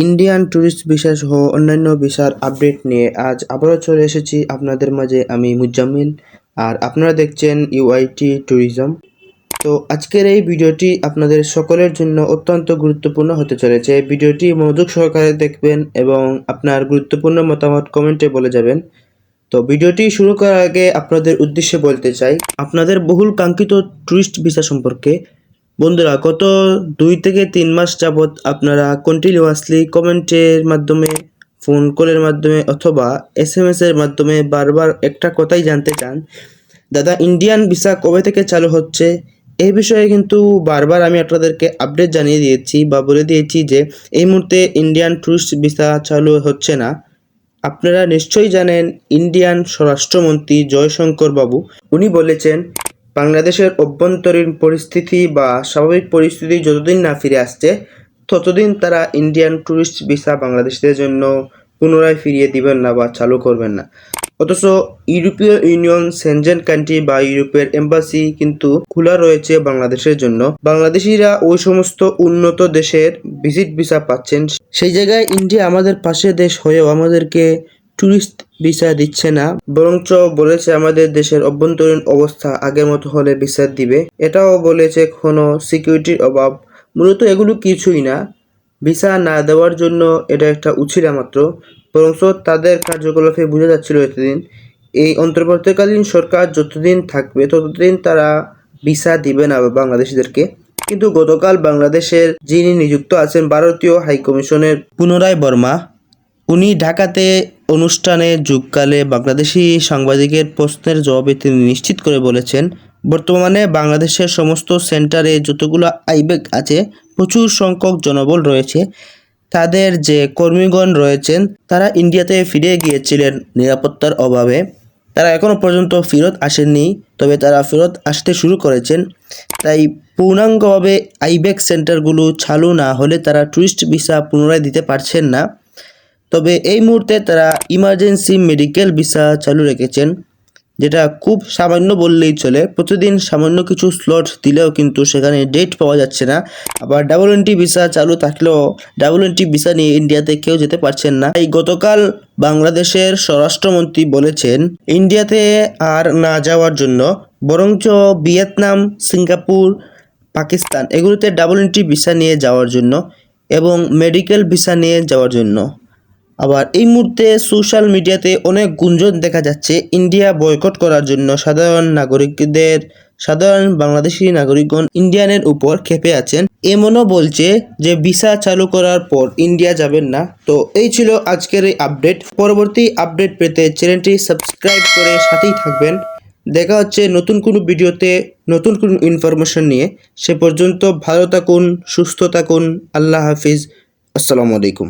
Indian tourist visa সহ অন্যান্য ভিসার আপডেট নিয়ে আজ আবারও চলে এসেছি আপনাদের মাঝে। আমি মুজাম্মিল, আর আপনারা দেখছেন ইউআইটি ট্যুরিজম। তো আজকের এই ভিডিওটি আপনাদের সকলের জন্য অত্যন্ত গুরুত্বপূর্ণ হতে চলেছে। ভিডিওটি মনোযোগ সহকারে দেখবেন এবং আপনার গুরুত্বপূর্ণ মতামত কমেন্টে বলে যাবেন। তো ভিডিওটি শুরু করার আগে আপনাদের উদ্দেশ্যে বলতে চাই, আপনাদের বহুল কাঙ্ক্ষিত ট্যুরিস্ট ভিসা সম্পর্কে। বন্ধুরা, গত 2 থেকে 3 মাস যাবৎ আপনারা কন্টিনিউয়াসলি কমেন্টের মাধ্যমে, ফোন কলের মাধ্যমে অথবা SMS এর মাধ্যমে বারবার একটা কথাই জানতে চান, দাদা ইন্ডিয়ান ভিসা কবে থেকে চালু হচ্ছে। এই বিষয়ে কিন্তু বারবার আমি আপনাদেরকে আপডেট জানিয়ে দিয়েছি বা বলে দিয়েছি যে এই মুহূর্তে ইন্ডিয়ান ট্যুরিস্ট ভিসা চালু হচ্ছে না। আপনারা নিশ্চয়ই জানেন, ইন্ডিয়ান স্বরাষ্ট্রমন্ত্রী জয়শঙ্কর বাবু উনি বলেছেন, বাংলাদেশের অভ্যন্তরীণ পরিস্থিতি বা স্বাভাবিক পরিস্থিতি যতদিন না ফিরে আসছে ততদিন তারা ইন্ডিয়ান ট্যুরিস্ট ভিসা বাংলাদেশিদের জন্য পুনরায় ফিরিয়ে দিবেন না বা চালু করবেন না। অথচ ইউরোপীয় ইউনিয়ন, সেনজেন কান্ট্রি বা ইউরোপের এম্বাসি কিন্তু খোলা রয়েছে বাংলাদেশের জন্য। বাংলাদেশিরা ওই সমস্ত উন্নত দেশের ভিজিট ভিসা পাচ্ছেন। সেই জায়গায় ইন্ডিয়া আমাদের পাশের দেশ হয়েও আমাদেরকে ট্যুরিস্ট ভিসা দিচ্ছে না, বরঞ্চ বলেছে আমাদের দেশের অভ্যন্তরীণ অবস্থা আগের মতো হলে ভিসা দিবে। এটাও বলেছে কোনো সিকিউরিটির অভাব। মূলত এগুলো কিছুই না, ভিসা না দেওয়ার জন্য এটা একটা উছিলা মাত্র। বরঞ্চ তাদের কার্যকলাপে বোঝা যাচ্ছিল এতদিন এই অন্তর্বর্তীকালীন সরকার যতদিন থাকবে ততদিন তারা ভিসা দিবে না বাংলাদেশিদেরকে। কিন্তু গতকাল বাংলাদেশের যিনি নিযুক্ত আছেন ভারতীয় হাইকমিশনের পুনরায় বর্মা, উনি ঢাকাতে অনুষ্ঠানে যোগকালে বাংলাদেশি সাংবাদিকের প্রশ্নের জবাবে তিনি নিশ্চিত করে বলেছেন, বর্তমানে বাংলাদেশের সমস্ত সেন্টারে যতগুলো আইবেক আছে, প্রচুর সংখ্যক জনবল রয়েছে। তাদের যে কর্মীগণ রয়েছেন তারা ইন্ডিয়াতে ফিরে গিয়েছিলেন নিরাপত্তার অভাবে। তারা এখনও পর্যন্ত ফেরত আসেননি, তবে তারা ফেরত আসতে শুরু করেছেন। তাই পূর্ণাঙ্গভাবে আইবেক সেন্টারগুলো চালু না হলে তারা ট্যুরিস্ট ভিসা পুনরায় দিতে পারছেন না। তবে এই মুহূর্তে তারা ইমার্জেন্সি মেডিকেল ভিসা চালু রেখেছেন, যেটা খুব সামান্য বললেই চলে। প্রতিদিন সামান্য কিছু স্লট দিলেও কিন্তু সেখানে ডেট পাওয়া যাচ্ছে না। আবার WNT ভিসা চালু থাকলেও WNT ভিসা নিয়ে ইন্ডিয়াতে কেউ যেতে পারছেন না। এই গতকাল বাংলাদেশের স্বরাষ্ট্রমন্ত্রী বলেছেন ইন্ডিয়াতে আর না যাওয়ার জন্য, বরঞ্চ ভিয়েতনাম, সিঙ্গাপুর, পাকিস্তান এগুলোতে WNT ভিসা নিয়ে যাওয়ার জন্য এবং মেডিকেল ভিসা নিয়ে যাওয়ার জন্য। আবার এই মুহূর্তে সোশ্যাল মিডিয়াতে অনেক গুঞ্জন দেখা যাচ্ছে ইন্ডিয়া বয়কট করার জন্য। সাধারণ বাংলাদেশি নাগরিকগণ ইন্ডিয়ানের উপর ক্ষেপে আছেন, এমনও বলছে যে ভিসা চালু করার পর ইন্ডিয়া যাবেন না। তো এই ছিল আজকের এই আপডেট। পরবর্তী আপডেট পেতে চ্যানেলটি সাবস্ক্রাইব করে সাথেই থাকবেন। দেখা হচ্ছে নতুন কোনো ভিডিওতে নতুন কোনো ইনফরমেশন নিয়ে। সে পর্যন্ত ভালো থাকুন, সুস্থ থাকুন। আল্লাহ হাফিজ। আসসালামু আলাইকুম।